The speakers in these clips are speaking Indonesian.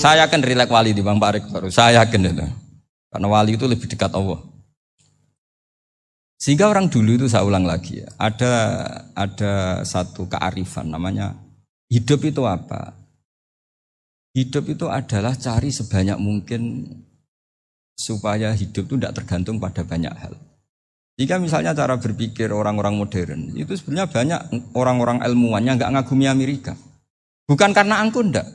Saya yakin rileks wali di Bang Pak Rektor. Saya yakin itu. Karena wali itu lebih dekat Allah. Sehingga orang dulu itu saya ulang lagi ya, ada satu kearifan namanya hidup itu apa? Hidup itu adalah cari sebanyak mungkin supaya hidup itu tidak tergantung pada banyak hal. Jika misalnya cara berpikir orang-orang modern itu sebenarnya banyak orang-orang ilmuwan yang nggak ngagumi Amerika. Bukan karena angkuh ndak.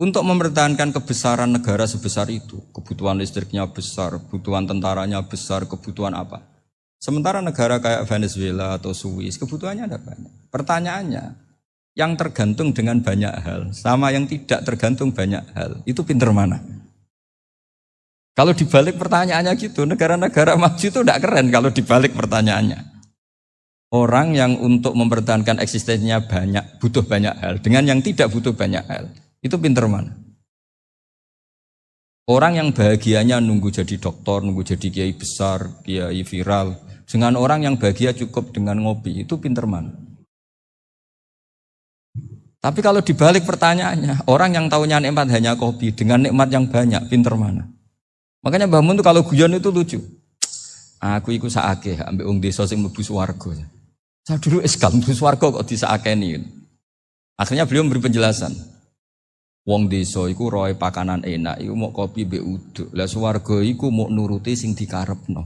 Untuk mempertahankan kebesaran negara sebesar itu, kebutuhan listriknya besar, kebutuhan tentaranya besar, kebutuhan apa? Sementara negara kayak Venezuela atau Swiss kebutuhannya ada banyak. Pertanyaannya, yang tergantung dengan banyak hal sama yang tidak tergantung banyak hal, itu pinter mana? Kalau dibalik pertanyaannya gitu, negara-negara maju itu tidak keren kalau dibalik pertanyaannya. Orang yang untuk mempertahankan eksistensinya banyak, butuh banyak hal, dengan yang tidak butuh banyak hal, itu pinter mana? Orang yang bahagianya nunggu jadi dokter, nunggu jadi kiai besar, kiai viral, dengan orang yang bahagia cukup dengan ngopi, itu pinter mana? Tapi kalau dibalik pertanyaannya, orang yang tahunya nikmat hanya kopi, dengan nikmat yang banyak, pinter mana? Makanya Mbah Mun tuh kalau guyon itu lucu. Aku iku saake ambek wong desa sing mlebu swarga. Saya dulu eskal mlebu swarga kok disakeni. Akhirnya beliau memberi penjelasan. Wong desa iku roe pakanan enak, iku mau kopi mbek uduk. Lah swarga iku mau nuruti sing dikarepno.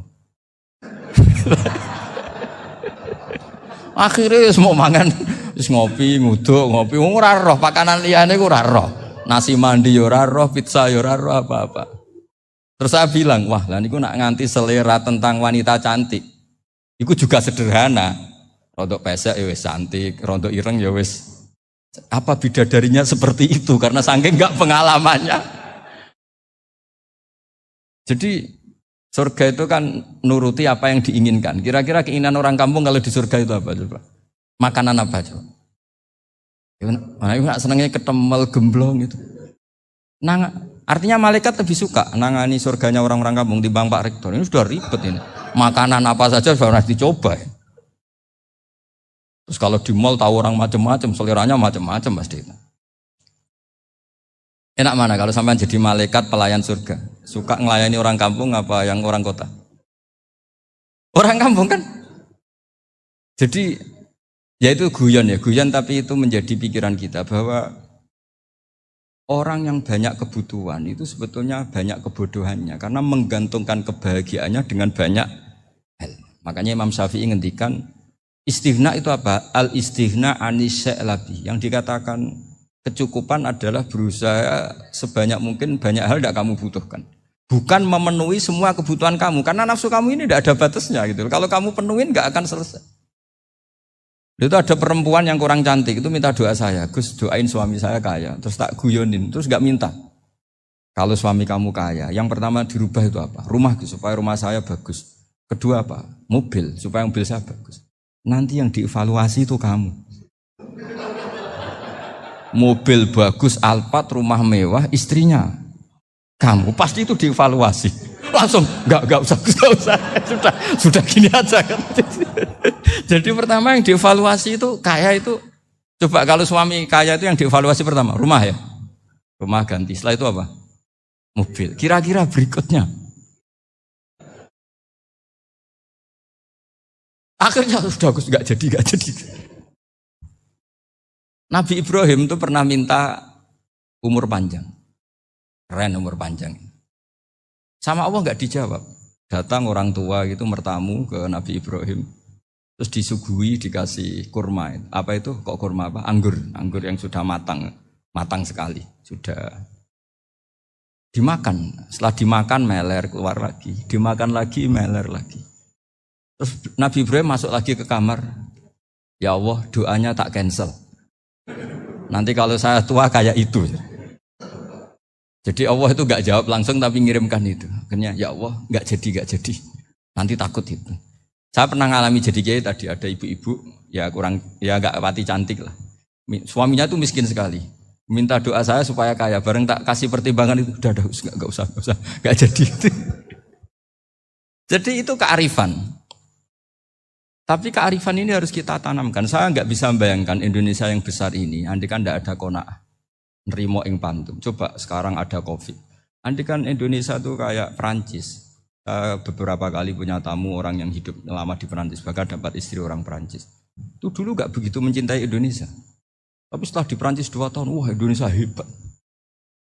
Akhirnya wis mau mangan, wis ngopi, nguduk, ngopi, ora roh pakanan liyane ku ora roh. Nasi mandi yo ora roh, pizza yo ora roh apa-apa. Terus saya bilang, wah lah niku nak nganti selera tentang wanita cantik. Iku juga sederhana. Rodok pesek ya wis cantik, rodok ireng ya wis. Apa bidadarinya seperti itu karena saking enggak pengalamannya. Jadi surga itu kan nuruti apa yang diinginkan. Kira-kira keinginan orang kampung kalau di surga itu apa coba? Makanan apa coba? Mana senangnya ketemel gemblong itu. Artinya malaikat lebih suka nangani surganya orang-orang kampung di Bang Pak Rektor. Ini sudah ribet ini. Makanan apa saja sudah dicoba. Ya. Terus kalau di mall tahu orang macam-macam, seleranya macam-macam pasti itu. Enak mana kalau sampai jadi malaikat pelayan surga? Suka ngelayani orang kampung apa yang orang kota? Orang kampung kan? Jadi ya itu guyon ya, guyon tapi itu menjadi pikiran kita bahwa orang yang banyak kebutuhan itu sebetulnya banyak kebodohannya karena menggantungkan kebahagiaannya dengan banyak hal. Makanya Imam Syafi'i ngendikan istighna itu apa? Al-istighna anisya'i. Yang dikatakan kecukupan adalah berusaha sebanyak mungkin banyak hal tidak kamu butuhkan. Bukan memenuhi semua kebutuhan kamu karena nafsu kamu ini tidak ada batasnya gitu. Kalau kamu penuhin nggak akan selesai. Itu ada perempuan yang kurang cantik itu minta doa saya, Gus doain suami saya kaya. Terus tak guyonin, terus nggak minta. Kalau suami kamu kaya, yang pertama dirubah itu apa? Rumah supaya rumah saya bagus. Kedua apa? Mobil supaya mobil saya bagus. Nanti yang dievaluasi itu kamu. Mobil bagus, Alphard, rumah mewah, istrinya kamu pasti itu dievaluasi. Langsung enggak usah sudah gini aja kan. Jadi pertama yang dievaluasi itu kaya itu coba kalau suami kaya itu yang dievaluasi pertama rumah ya. Rumah ganti. Setelah itu apa? Mobil. Kira-kira berikutnya. Akhirnya sudah enggak jadi. Nabi Ibrahim itu pernah minta umur panjang. Keren umur panjang. Sama Allah enggak dijawab. Datang orang tua gitu mertamu ke Nabi Ibrahim. Terus disuguhi dikasih kurma. Apa itu? Kok kurma apa? Anggur yang sudah matang sekali. Sudah dimakan. Setelah dimakan meler keluar lagi. Dimakan lagi meler lagi. Terus Nabi Ibrahim masuk lagi ke kamar. Ya Allah doanya tak cancel. Nanti kalau saya tua kayak itu. Jadi Allah itu gak jawab langsung tapi ngirimkan itu. Akhirnya ya Allah gak jadi. Nanti takut itu. Saya pernah ngalami jadi kiai tadi ada ibu-ibu ya gak pati cantik lah. Suaminya tuh miskin sekali. Minta doa saya supaya kaya. Bareng tak kasih pertimbangan itu udah gak usah gak jadi. Jadi itu kearifan. Tapi kearifan ini harus kita tanamkan. Saya nggak bisa membayangkan Indonesia yang besar ini, andai kan tidak ada qanaah. nerimo ing pantum. Coba sekarang ada Covid. Andai kan Indonesia tuh kayak Perancis. Beberapa kali punya tamu orang yang hidup lama di Perancis, bahkan dapat istri orang Perancis. Itu dulu gak begitu mencintai Indonesia. Tapi setelah di Perancis 2 tahun, wah Indonesia hebat.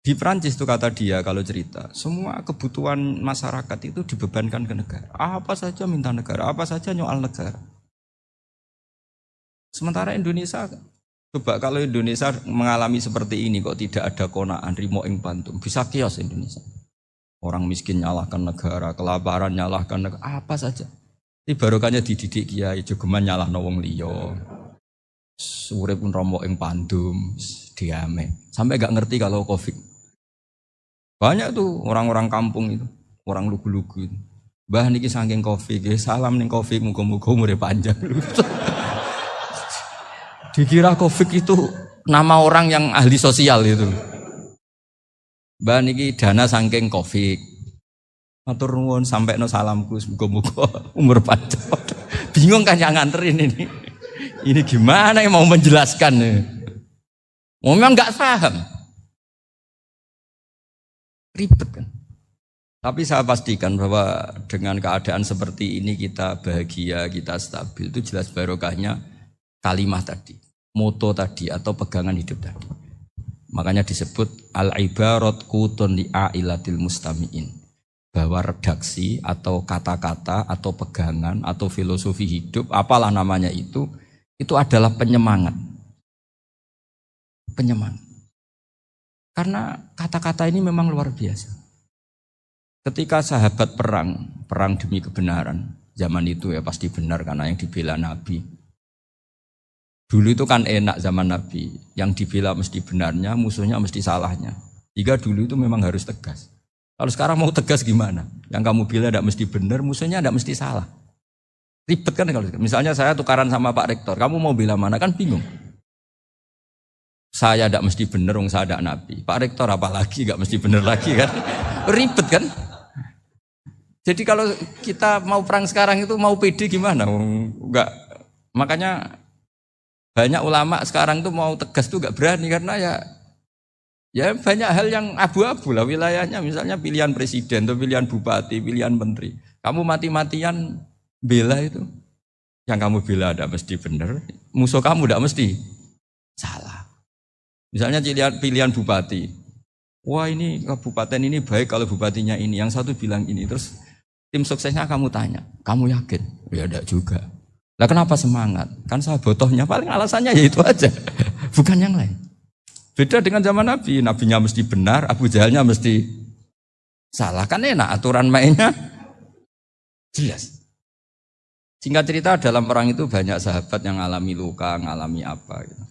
Di Perancis itu kata dia kalau cerita, semua kebutuhan masyarakat itu dibebankan ke negara. Apa saja minta negara, apa saja nyoal negara. Sementara Indonesia, coba kalau Indonesia mengalami seperti ini kok tidak ada konaan, rimo ing pantum, bisa kios Indonesia. Orang miskin nyalahkan negara, kelaparan nyalahkan negara, apa saja. Ini barokahnya dididik kiai, jogeman nyalahno wong liya. Urip pun romo ing pandum, diame. Sampai gak ngerti kalau Covid. Banyak tuh orang-orang kampung itu, orang lugu-lugu itu. Mbah niki saking Covid, salam ning Covid, muga-muga umure panjang. Dikira Covid itu nama orang yang ahli sosial itu. Mbah niki dana saking Covid. Matur nuwun sampekno salamku, muga-muga umur panjang. Bingung kan yang nganterin ini. Ini gimana yang mau menjelaskan? Memang nggak paham, ribet kan. Tapi saya pastikan bahwa dengan keadaan seperti ini kita bahagia, kita stabil, itu jelas barokahnya kalimat tadi, moto tadi atau pegangan hidup tadi. Makanya disebut al-ibarat qutun li'ailatil mustami'in, bahwa redaksi atau kata-kata atau pegangan atau filosofi hidup, apalah namanya itu adalah penyemangat. Penyemangat. Karena kata-kata ini memang luar biasa. Ketika sahabat perang demi kebenaran, zaman itu ya pasti benar karena yang dibela Nabi. Dulu itu kan enak zaman Nabi, yang dibela mesti benarnya, musuhnya mesti salahnya. Jika dulu itu memang harus tegas. Kalau sekarang mau tegas gimana? Yang kamu bela tidak mesti benar, musuhnya tidak mesti salah. Ribet kan kalau misalnya saya tukaran sama Pak Rektor, kamu mau bela mana kan bingung. Saya tidak mesti benar, saya tidak Nabi. Pak Rektor apalagi tidak mesti benar lagi kan? Ribet kan? Jadi kalau kita mau perang sekarang itu mau pede gimana? Enggak. Makanya banyak ulama sekarang tuh mau tegas tuh enggak berani karena ya banyak hal yang abu-abu lah wilayahnya. Misalnya pilihan presiden atau pilihan bupati, pilihan menteri. Kamu mati-matian bela itu, yang kamu bela tidak mesti benar, musuh kamu tidak mesti salah. Misalnya pilihan bupati, wah ini kabupaten ini baik kalau bupatinya ini, yang satu bilang ini, terus tim suksesnya kamu tanya, kamu yakin? Ya tidak juga. Lah kenapa semangat? Kan saya botohnya paling alasannya ya itu aja, bukan yang lain. Beda dengan zaman Nabi, nabinya mesti benar, Abu Jahalnya mesti salah, kan enak aturan mainnya jelas. Singkat cerita dalam perang itu banyak sahabat yang alami luka, ngalami apa gitu.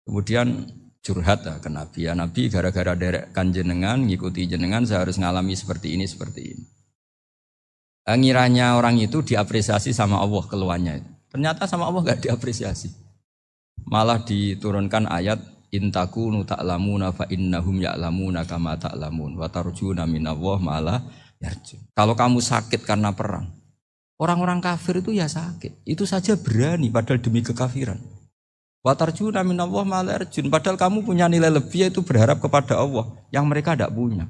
Kemudian curhat ke Nabi, ya Nabi gara-gara derekkan jenengan, ngikuti jenengan saya harus ngalami seperti ini. Ngiranya orang itu diapresiasi sama Allah keluarnya. Ternyata sama Allah gak diapresiasi. Malah diturunkan ayat intakunu ta'lamuna fa innahum ya'lamuna kama ta'lamun wa tarjuna minallah ma'ala yarjun. Kalau kamu sakit karena perang, orang-orang kafir itu ya sakit. Itu saja berani padahal demi kekafiran. Wa tarjuna minallah ma'ala yarjun. Padahal kamu punya nilai lebih yaitu berharap kepada Allah yang mereka tidak punya.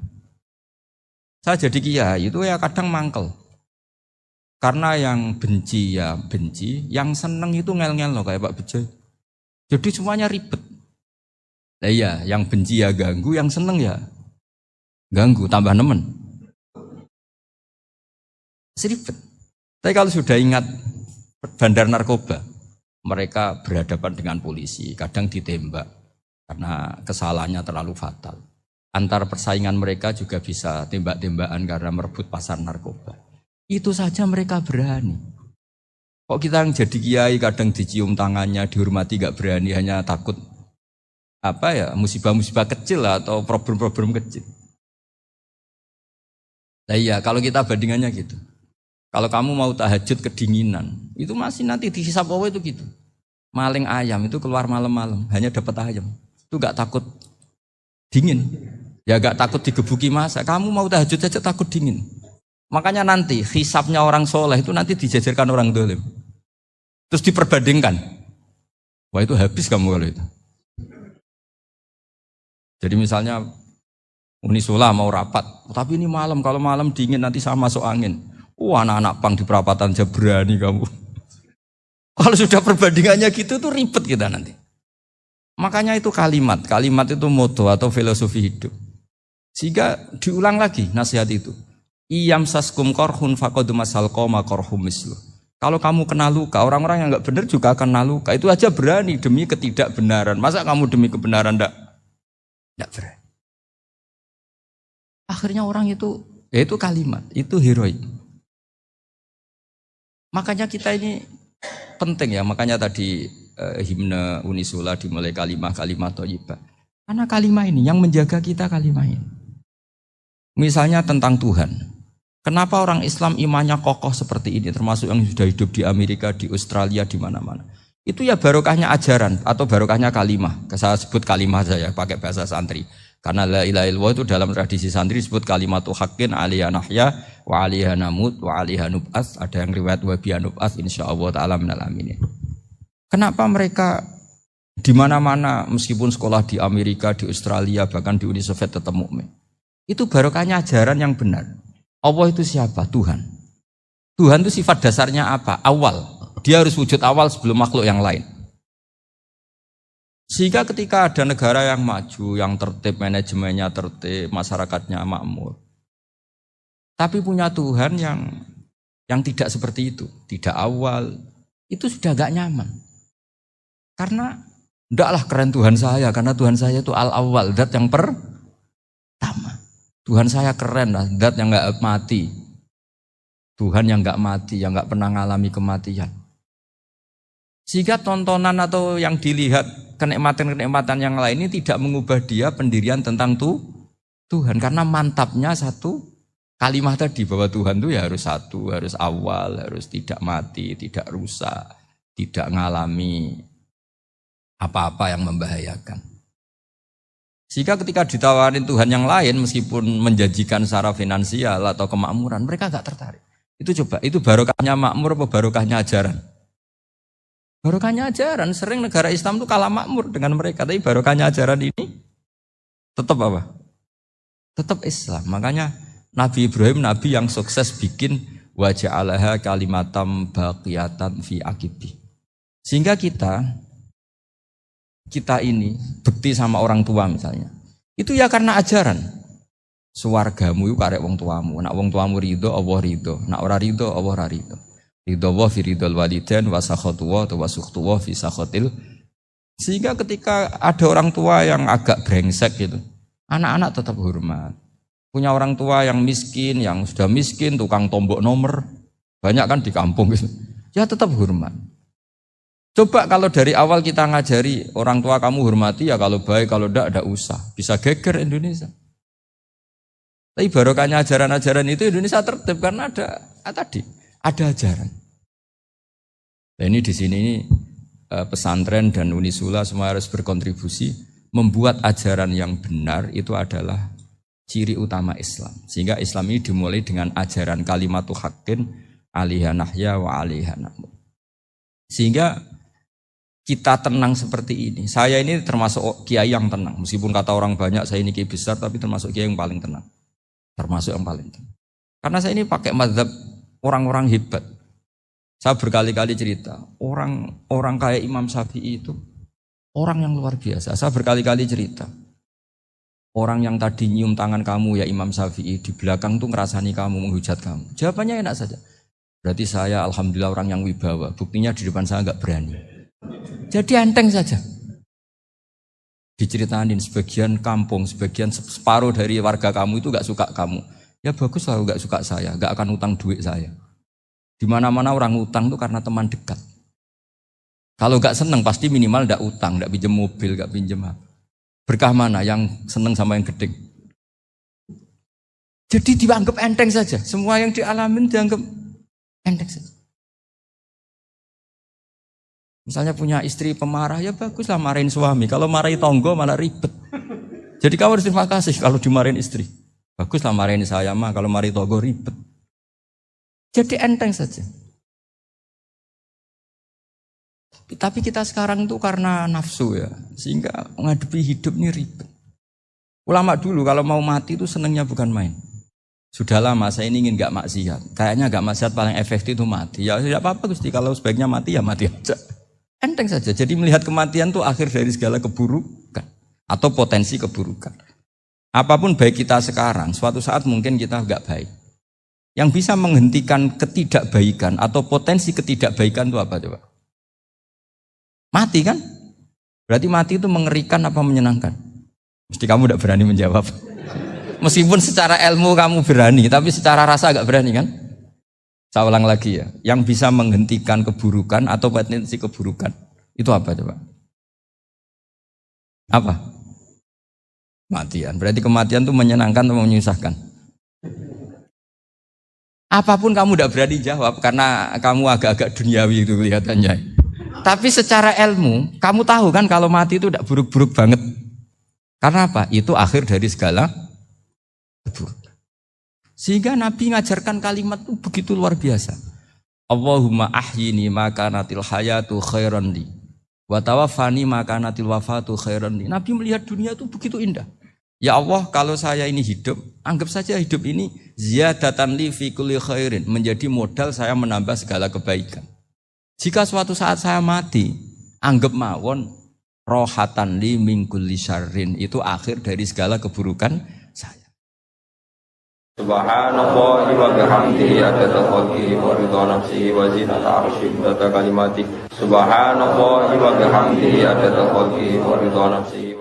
Saya jadi kiai itu ya kadang mangkel. Karena yang benci ya benci, yang seneng itu ngel-ngel loh kayak Pak Bejo. Jadi semuanya ribet. Nah iya, yang benci ya ganggu, yang seneng ya ganggu, tambah nemen. Seribet. Tapi kalau sudah ingat bandar narkoba, mereka berhadapan dengan polisi, kadang ditembak karena kesalahannya terlalu fatal. Antar persaingan mereka juga bisa tembak-tembakan karena merebut pasar narkoba. Itu saja mereka berani. Kok kita yang jadi kiai kadang dicium tangannya, dihormati gak berani, hanya takut musibah-musibah kecil lah, atau problem-problem kecil. Nah iya, kalau kita bandingannya gitu. Kalau kamu mau tahajud kedinginan, itu masih nanti dihisab Allah itu gitu. Maling ayam itu keluar malam-malam, hanya dapat ayam. Itu gak takut dingin. Ya gak takut digebuki masa. Kamu mau tahajud saja takut dingin. Makanya nanti hisabnya orang soleh itu nanti dijajarkan orang dolim. Terus diperbandingkan. Wah itu habis kamu kalau itu. Jadi misalnya Unisula mau rapat, tapi ini malam, kalau malam dingin nanti sama masuk angin. Anak-anak pang di perapatan aja berani kamu. Kalau sudah perbandingannya gitu tuh ribet kita nanti. Makanya itu kalimat itu moto atau filosofi hidup. Sehingga diulang lagi nasihat itu. Iyam saskum korhun faqadu masal qoma korhum mislu. Kalau kamu kena luka, orang-orang yang nggak benar juga akan kena luka. Itu aja berani demi ketidakbenaran. Masa kamu demi kebenaran enggak berani? Akhirnya orang itu, ya itu kalimat, itu heroik. Makanya kita ini penting ya, makanya tadi himne Unisula dimulai kalimat thayyibah. Karena kalimat ini yang menjaga kita kalimat ini. Misalnya tentang Tuhan. Kenapa orang Islam imannya kokoh seperti ini, termasuk yang sudah hidup di Amerika, di Australia, di mana-mana. Itu ya barokahnya ajaran atau barokahnya kalimah. Saya sebut kalimah saja pakai bahasa santri. Karena la ilaha illallah itu dalam tradisi santri disebut kalimatu haqqin alaiha nahya wa alaiha namut wa alaiha nub'ats. Ada yang riwayat wa biha nub'ats insyaallah taala minal aminin. Kenapa mereka di mana-mana meskipun sekolah di Amerika, di Australia, bahkan di Uni Soviet tetap mukmin? Itu barokahnya ajaran yang benar. Allah itu siapa? Tuhan. Tuhan itu sifat dasarnya apa? Awal. Dia harus wujud awal sebelum makhluk yang lain. Sehingga ketika ada negara yang maju, yang tertib, manajemennya tertib, masyarakatnya makmur, tapi punya Tuhan yang tidak seperti itu, tidak awal, itu sudah gak nyaman. Karena ndaklah keren Tuhan saya, karena Tuhan saya itu al-awwal, zat yang pertama. Tuhan saya keren lah, zat yang gak mati. Tuhan yang gak mati, yang gak pernah mengalami kematian. Sehingga tontonan atau yang dilihat kenikmatan-kenikmatan yang lain ini tidak mengubah dia pendirian tentang Tuhan. Karena mantapnya satu kalimat tadi bahwa Tuhan itu ya harus satu, harus awal, harus tidak mati, tidak rusak, tidak mengalami apa-apa yang membahayakan. Sehingga ketika ditawarin Tuhan yang lain meskipun menjanjikan secara finansial atau kemakmuran, mereka gak tertarik. Itu coba, itu barokahnya makmur apa barokahnya ajaran? Barokahnya ajaran, sering negara Islam itu kalah makmur dengan mereka, tapi barokahnya ajaran ini tetap apa? Tetap Islam. Makanya Nabi Ibrahim, Nabi yang sukses bikin waja'alaha kalimatam baqiyatan fi aqibi. Sehingga kita ini bekti sama orang tua misalnya, itu ya karena ajaran. Suwargamu itu karek wong tuamu, nak wong tuamu ridho, Allah ridho, nak ora ridho, Allah ora ridho. Ridho wa fi ridhol walidain wa sakhatu wa sukhtu wa fi sakhatil. Sehingga ketika ada orang tua yang agak brengsek gitu, anak-anak tetap hormat. Punya orang tua yang miskin, yang sudah miskin, tukang tombok nomor, banyak kan di kampung gitu. Ya tetap hormat. Coba kalau dari awal kita ngajari orang tua kamu hormati ya, kalau baik, kalau enggak usah. Bisa geger Indonesia. Tapi barokahnya ajaran-ajaran itu Indonesia tertib karena ada ajaran. Nah ini di sini pesantren dan Unisula semua harus berkontribusi membuat ajaran yang benar itu adalah ciri utama Islam. Sehingga Islam ini dimulai dengan ajaran kalimatu haqqin alaiha nahya wa alaiha namut. Sehingga kita tenang seperti ini. Saya ini termasuk kiai yang tenang. Meskipun kata orang banyak saya ini kiai besar, tapi termasuk kiai yang paling tenang. Termasuk yang paling tenang. Karena saya ini pakai mazhab orang-orang hebat. Saya berkali-kali cerita, orang kayak Imam Syafi'i itu orang yang luar biasa. Saya berkali-kali cerita, orang yang tadi nyium tangan kamu ya Imam Syafi'i, di belakang tuh ngerasani kamu, menghujat kamu. Jawabannya enak saja. Berarti saya alhamdulillah orang yang wibawa. Buktinya di depan saya enggak berani. Jadi enteng saja. Diceritain sebagian kampung, sebagian separuh dari warga kamu itu enggak suka kamu. Ya bagus lah enggak suka saya, enggak akan utang duit saya. Di mana-mana orang utang itu karena teman dekat. Kalau enggak seneng pasti minimal enggak utang, enggak pinjam mobil, enggak pinjam apa. Berkah mana yang seneng sama yang gede? Jadi dianggap enteng saja. Semua yang dialamin dianggap enteng saja. Misalnya punya istri pemarah, ya baguslah marahin suami. Kalau marahin tonggo malah ribet. Jadi kamu harus terima kasih kalau dimarahin istri. Baguslah marahin saya mah, kalau marahin tonggo ribet. Jadi enteng saja. Tapi kita sekarang itu karena nafsu ya, sehingga menghadapi hidup ini ribet. Ulama dulu kalau mau mati itu senengnya bukan main. Sudah lama saya ini ingin gak maksiat. Kayaknya gak maksiat paling efektif itu mati. Ya tidak apa-apa Gusti, kalau sebaiknya mati ya mati aja. Enteng saja. Jadi melihat kematian itu akhir dari segala keburukan atau potensi keburukan. Apapun baik kita sekarang, suatu saat mungkin kita gak baik. Yang bisa menghentikan ketidakbaikan atau potensi ketidakbaikan itu apa coba? Mati kan? Berarti mati itu mengerikan apa menyenangkan? Mesti kamu tidak berani menjawab. Meskipun secara ilmu kamu berani, tapi secara rasa agak berani kan? Saya ulang lagi ya. Yang bisa menghentikan keburukan atau potensi keburukan itu apa coba? Apa? Kematian. Berarti kematian itu menyenangkan atau menyusahkan? Apapun kamu tidak berani jawab karena kamu agak-agak duniawi itu kelihatannya. Tapi secara ilmu, kamu tahu kan kalau mati itu tidak buruk-buruk banget. Karena apa? Itu akhir dari segala keburukan. Sehingga Nabi ngajarkan kalimat itu begitu luar biasa. Allahumma ahyini maka natil hayatu khairan li wa tawaffani maka natil wafatu khairan li. Nabi melihat dunia itu begitu indah. Ya Allah, kalau saya ini hidup, anggap saja hidup ini ziyadatan li fi kulli khairin, menjadi modal saya menambah segala kebaikan. Jika suatu saat saya mati, anggap mawon rohatan li min kulli syarrin, itu akhir dari segala keburukan saya. Subhanallah wa bihamdihi adada khalqihi wa ridha nafsihi wa zinata arsyihi wa kalimatihi. Subhanallah wa bihamdihi adada khalqihi wa ridha nafsihi.